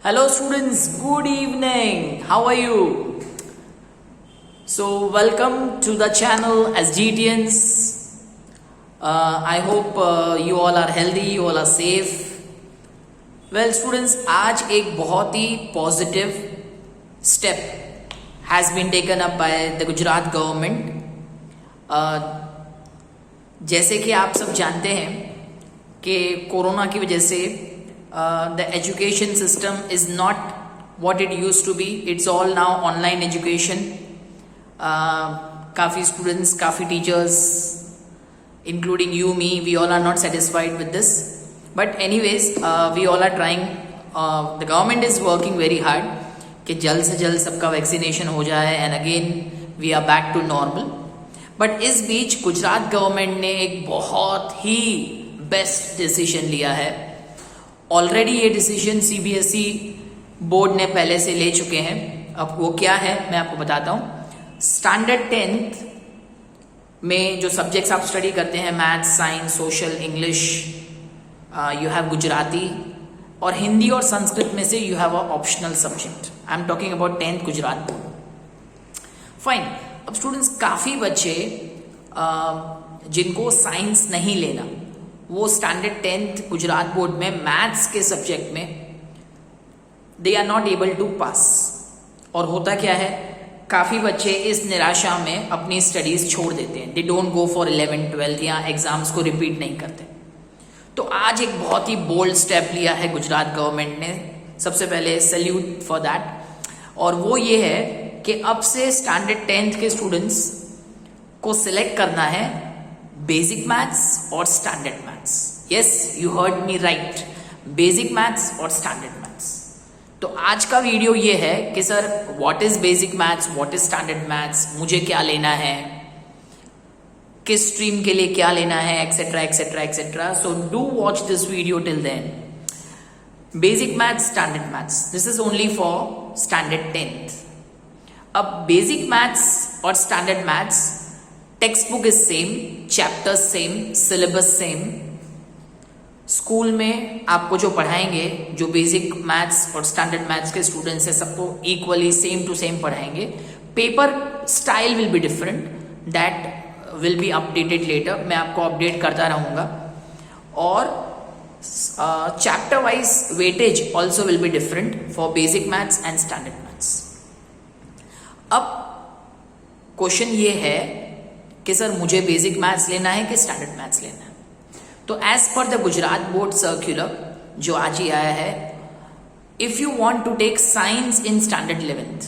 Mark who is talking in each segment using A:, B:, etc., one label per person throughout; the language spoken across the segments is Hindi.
A: Hello students, good evening. How are you? So welcome to the channel as GTNs. I hope you all are healthy, you all are safe. Well students, आज एक बहुत ही positive step has been taken up by the Gujarat government. जैसे कि आप सब जानते हैं कि कोरोना की वजह से the education system is not what it used to be. It's all now online education. काफ़ी students, काफ़ी teachers, including you, me, we all are not satisfied with this. But anyways, we all are trying. The government is working very hard कि जल्द से जल्द सबका वैक्सीनेशन हो जाए and again we are back to normal. But इस बीच गुजरात गवर्नमेंट ने एक बहुत ही बेस्ट डिसीजन लिया है. ऑलरेडी ये डिसीजन सीबीएसई बोर्ड ने पहले से ले चुके हैं. अब वो क्या है मैं आपको बताता हूँ. स्टैंडर्ड 10th में जो सब्जेक्ट्स आप स्टडी करते हैं, maths, science, social, English, you have Gujarati, और हिंदी और संस्कृत में से you have a optional subject. I am talking about 10th Gujarat board. Fine. अब स्टूडेंट्स, काफ़ी बच्चे जिनको साइंस नहीं लेना, वो स्टैंडर्ड 10th गुजरात बोर्ड में मैथ्स के सब्जेक्ट में they are not able to pass. और होता क्या है, काफ़ी बच्चे इस निराशा में अपनी स्टडीज़ छोड़ देते हैं. They don't go for 11th 12th या एग्जाम्स को रिपीट नहीं करते. तो आज एक बहुत ही बोल्ड स्टेप लिया है गुजरात गवर्नमेंट ने. सबसे पहले सैल्यूट फॉर दैट. और वो ये है कि अब से स्टैंडर्ड 10th के स्टूडेंट्स को सिलेक्ट करना है बेसिक मैथ्स और standard maths. Yes, you heard me right, basic maths और स्टैंडर्ड मैथ्स. तो आज का वीडियो ये है कि sir what is basic maths, what is standard maths, मुझे क्या लेना है, किस स्ट्रीम के लिए क्या लेना है, etcetera etcetera etcetera. So do watch this video till then. Basic maths, standard maths, this is only for standard 10th. अब बेसिक मैथ्स और standard maths text book is same, chapters same, syllabus same. School में आपको जो पढ़ाएंगे, जो बेसिक मैथ्स और स्टैंडर्ड मैथ्स के स्टूडेंट्स हैं, सबको इक्वली सेम टू सेम पढ़ाएंगे. Paper style will be different, that will be updated later. मैं आपको अपडेट करता रहूँगा. और chapter wise weightage also will be different for basic maths and standard maths. अब क्वेश्चन ये है कि सर मुझे बेसिक मैथ्स लेना है कि स्टैंडर्ड मैथ्स लेना है. तो as per the Gujarat board circular जो आज ही आया है, if you want to take science in standard 11th,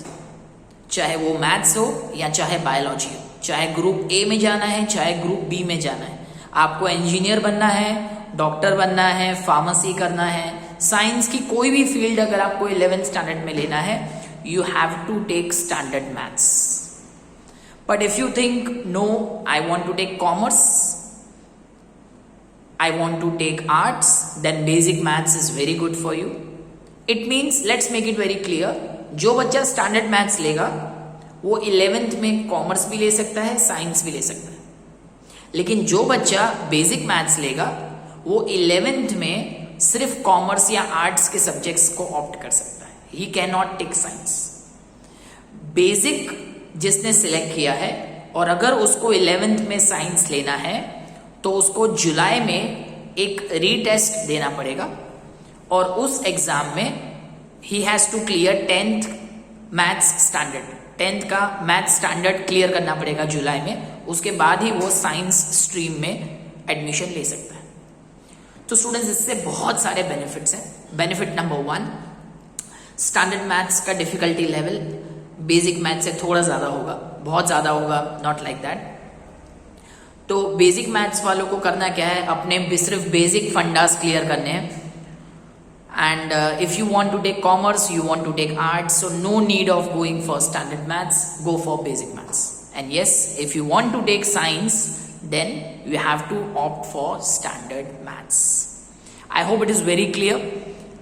A: चाहे वो मैथ्स हो या चाहे बायोलॉजी हो, चाहे ग्रुप ए में जाना है चाहे ग्रुप बी में जाना है, आपको इंजीनियर बनना है, डॉक्टर बनना है, फार्मेसी करना है, साइंस की कोई भी फील्ड अगर आपको 11th स्टैंडर्ड में लेना है, you have to take standard maths. But if you think no, I want to take commerce, I want to take arts, then basic maths is very good for you. It means, let's make it very clear, जो बच्चा standard maths लेगा वो 11th में कॉमर्स भी ले सकता है, साइंस भी ले सकता है. लेकिन जो बच्चा बेसिक मैथ्स लेगा वो 11th में सिर्फ कॉमर्स या आर्ट्स के सब्जेक्ट्स को ऑप्ट कर सकता है. He cannot take science. Basic जिसने सिलेक्ट किया है और अगर उसको 11th में साइंस लेना है तो उसको जुलाई में एक रीटेस्ट देना पड़ेगा. और उस एग्जाम में he has to clear 10th maths standard. 10th का मैथ्स स्टैंडर्ड क्लियर करना पड़ेगा जुलाई में. उसके बाद ही वो साइंस स्ट्रीम में एडमिशन ले सकता है. तो स्टूडेंट्स, इससे बहुत सारे बेनिफिट्स हैं. बेनिफिट नंबर 1, स्टैंडर्ड मैथ्स का डिफिकल्टी लेवल बेसिक मैथ्स से थोड़ा ज़्यादा होगा, बहुत ज़्यादा होगा, नॉट लाइक दैट. तो बेसिक मैथ्स वालों को करना क्या है, अपने सिर्फ बेसिक फंडास क्लियर करने हैं. And if you want to take commerce, you want to take arts, so no need of going for standard maths, go for basic maths. And yes, if you want to take science, then you have to opt for standard maths. I hope it is very clear.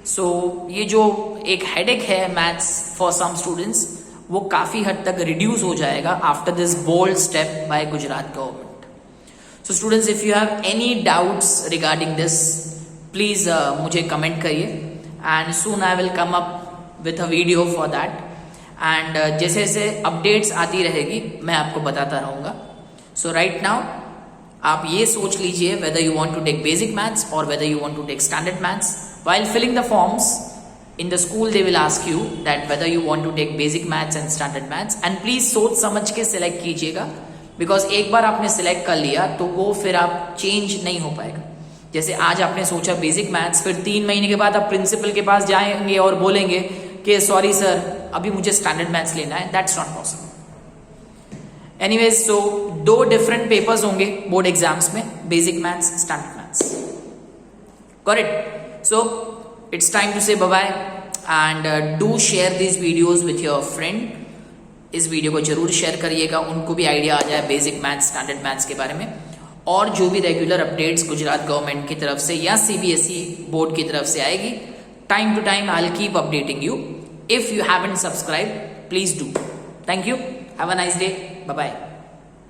A: So ये जो एक हेडेक है मैथ्स फॉर सम स्टूडेंट्स, वो काफ़ी हद तक रिड्यूस हो जाएगा after this bold step by Gujarat government. So students, if you have any doubts regarding this, please मुझे कमेंट करिए. and soon I will come up with a video for that, and जैसे जैसे अपडेट्स आती रहेगी मैं आपको बताता रहूंगा. सो राइट नाउ आप ये सोच लीजिए whether you want to take basic maths or whether you want to take standard maths. While filling the forms in the school they will ask you that whether you want to take basic maths and standard maths, and please सोच समझ के सिलेक्ट कीजिएगा, बिकॉज एक बार आपने सिलेक्ट कर लिया तो वो फिर आप चेंज नहीं हो पाएगा. जैसे आज आपने सोचा बेसिक मैथ्स, फिर 3 महीने के बाद आप प्रिंसिपल के पास जाएंगे और बोलेंगे कि सॉरी सर अभी मुझे स्टैंडर्ड मैथ्स लेना है. That's not possible. Anyways, so 2 different papers होंगे बोर्ड एग्जाम्स में, basic maths, standard maths. Correct. So it's time to say bye bye, and do share this videos with your friend. इस वीडियो को जरूर शेयर करिएगा, उनको भी आइडिया आ जाए बेसिक मैथ्स, स्टैंडर्ड मैथ्स के बारे में. और जो भी रेगुलर अपडेट्स गुजरात गवर्नमेंट की तरफ से या CBSE बोर्ड की तरफ से आएगी, time to time I will keep updating you. If you haven't subscribe, please do. Thank you. Have a nice day. Bye bye.